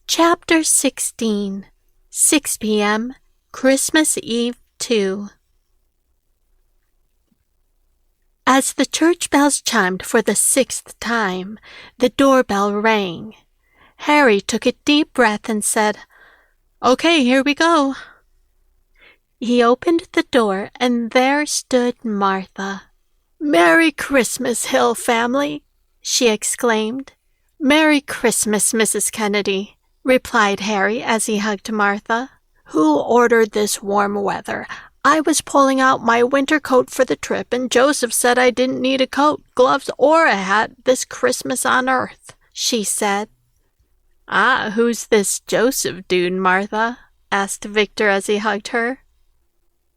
Chapter 16, 6 p.m., Christmas Eve 2. As the church bells chimed for the 6th time, the doorbell rang. Harry took a deep breath and said, "Okay, here we go." He opened the door, and there stood Martha. "Merry Christmas, Hill family," she exclaimed. "Merry Christmas, Mrs. Kennedy," replied Harry as he hugged Martha. "Who ordered this warm weather? I was pulling out my winter coat for the trip, and Joseph said I didn't need a coat, gloves, or a hat this Christmas on Earth," she said. "Ah, who's this Joseph dude, Martha?" asked Victor as he hugged her.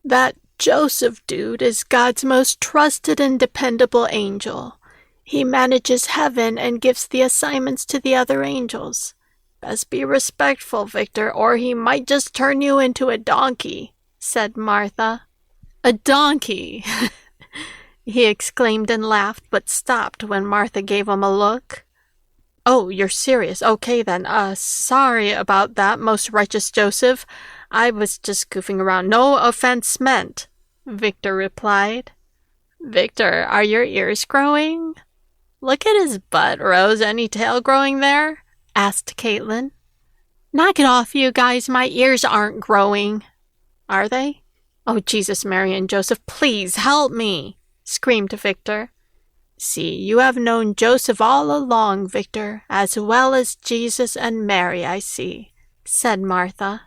"That Joseph dude is God's most trusted and dependable angel. He manages heaven and gives the assignments to the other angels. Best be respectful, Victor, or he might just turn you into a donkey," said Martha. "A donkey!" he exclaimed and laughed, but stopped when Martha gave him a look. "Oh, you're serious. Okay then. Sorry about that, most righteous Joseph. I was just goofing around. No offense meant," Victor replied. "Victor, are your ears growing?" "Look at his butt, Rose. Any tail growing there?" asked Caitlin. "Knock it off, you guys. My ears aren't growing." "Are they?" "Oh, Jesus, Mary, and Joseph, please help me," screamed Victor. "See, you have known Joseph all along, Victor, as well as Jesus and Mary, I see," said Martha.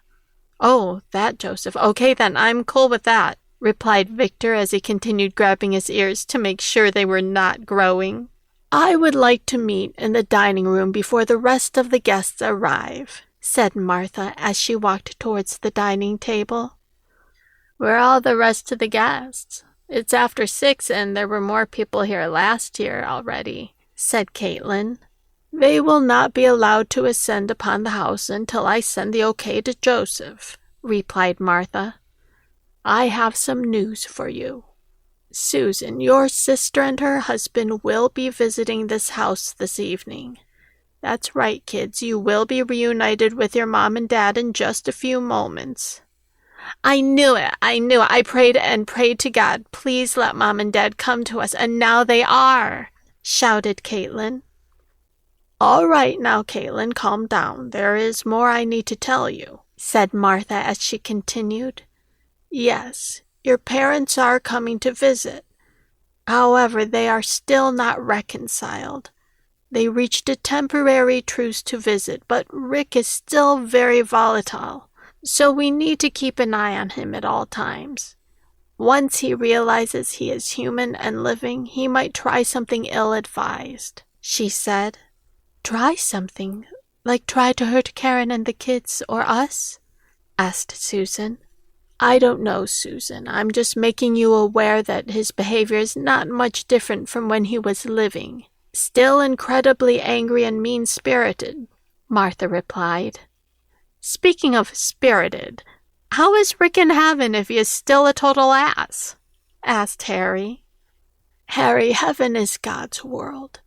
"Oh, that Joseph. Okay then, I'm cool with that," replied Victor as he continued grabbing his ears to make sure they were not growing. "I would like to meet in the dining room before the rest of the guests arrive," said Martha as she walked towards the dining table. "Where are all the rest of the guests? It's after 6 and there were more people here last year already," said Caitlin. "They will not be allowed to ascend upon the house until I send the okay to Joseph," replied Martha. "I have some news for you. Susan, your sister and her husband will be visiting this house this evening. That's right, kids, you will be reunited with your mom and dad in just a few moments." I knew it. I prayed and prayed to God, "Please let Mom and Dad come to us," and now they are," shouted Caitlin. "All right now, Caitlin, calm down. There is more I need to tell you," said Martha as she continued. "Yes, your parents are coming to visit. However, they are still not reconciled. They reached a temporary truce to visit, but Rick is still very volatile. So we need to keep an eye on him at all times. Once he realizes he is human and living, he might try something ill-advised," she said. "Try something? Like try to hurt Karen and the kids or us?" asked Susan. "I don't know, Susan. I'm just making you aware that his behavior is not much different from when he was living. Still incredibly angry and mean-spirited," Martha replied. "Speaking of spirited, how is Rick in heaven if he is still a total ass?" asked Harry. "Harry, heaven is God's world.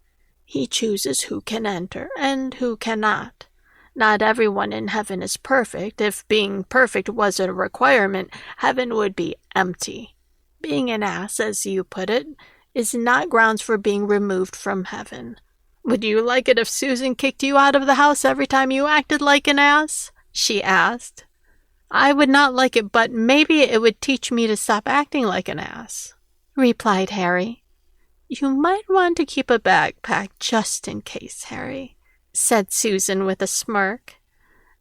He chooses who can enter and who cannot. Not everyone in heaven is perfect. If being perfect was a requirement, heaven would be empty. Being an ass, as you put it, is not grounds for being removed from heaven. Would you like it if Susan kicked you out of the house every time you acted like an ass?" she asked. "I would not like it, but maybe it would teach me to stop acting like an ass," replied Harry. "You might want to keep a backpack just in case, Harry," said Susan with a smirk.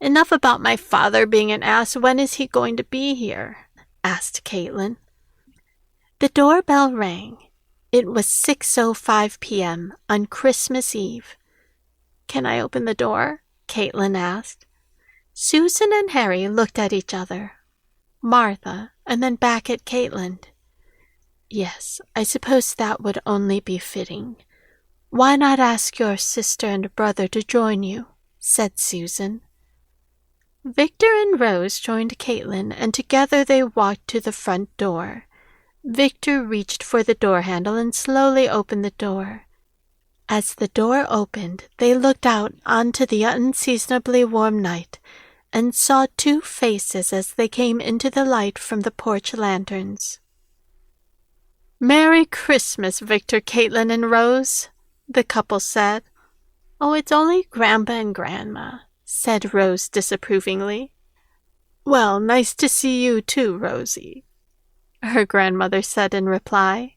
"Enough about my father being an ass. When is he going to be here?" asked Caitlin. The doorbell rang. It was 6:05 p.m. on Christmas Eve. "Can I open the door?" Caitlin asked. Susan and Harry looked at each other, Martha, and then back at Caitlin. "Yes, I suppose that would only be fitting. Why not ask your sister and brother to join you?" said Susan. Victor and Rose joined Caitlin, and together they walked to the front door. Victor reached for the door handle and slowly opened the door. As the door opened, they looked out onto the unseasonably warm night and saw two faces as they came into the light from the porch lanterns. "Merry Christmas, Victor, Caitlin, and Rose," the couple said. "Oh, it's only Grandpa and Grandma," said Rose disapprovingly. "Well, nice to see you too, Rosie," her grandmother said in reply.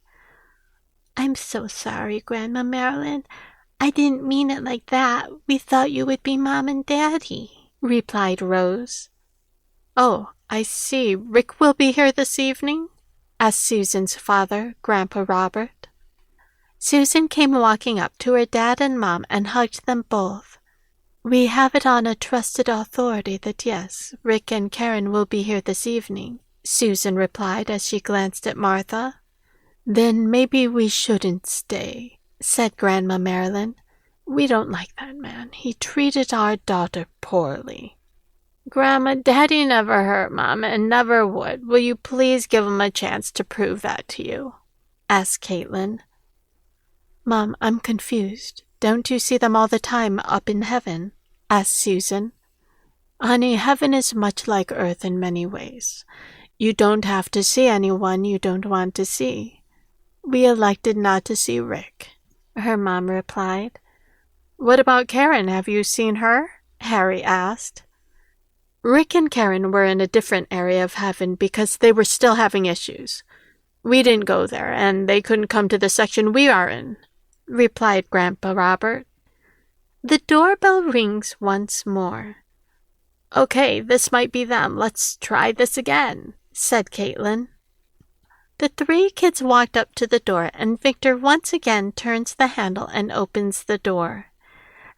"I'm so sorry, Grandma Marilyn. I didn't mean it like that. We thought you would be Mom and Daddy," replied Rose. "Oh, I see. Rick will be here this evening?" asked Susan's father, Grandpa Robert. Susan came walking up to her dad and Mom and hugged them both. "We have it on a trusted authority that yes, Rick and Karen will be here this evening," Susan replied as she glanced at Martha. "Then maybe we shouldn't stay," said Grandma Marilyn. "We don't like that man. He treated our daughter poorly." "Grandma, Daddy never hurt Mom and never would. Will you please give him a chance to prove that to you?" asked Caitlin. "Mom, I'm confused. Don't you see them all the time up in heaven?" asked Susan. "Honey, heaven is much like earth in many ways. You don't have to see anyone you don't want to see. We elected not to see Rick," her mom replied. "What about Karen? Have you seen her?" Harry asked. "Rick and Karen were in a different area of heaven because they were still having issues. We didn't go there, and they couldn't come to the section we are in," replied Grandpa Robert. The doorbell rings once more. "Okay, this might be them. Let's try this again," said Caitlin. The three kids walked up to the door, and Victor once again turns the handle and opens the door.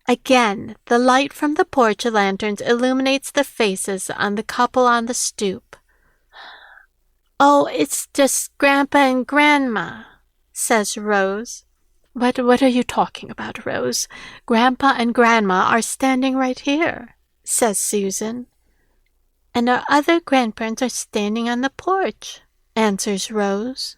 Again, the light from the porch lanterns illuminates the faces on the couple on the stoop. "Oh, it's just Grandpa and Grandma," says Rose. What are you talking about, Rose? Grandpa and Grandma are standing right here," says Susan. "And our other grandparents are standing on the porch," answers Rose.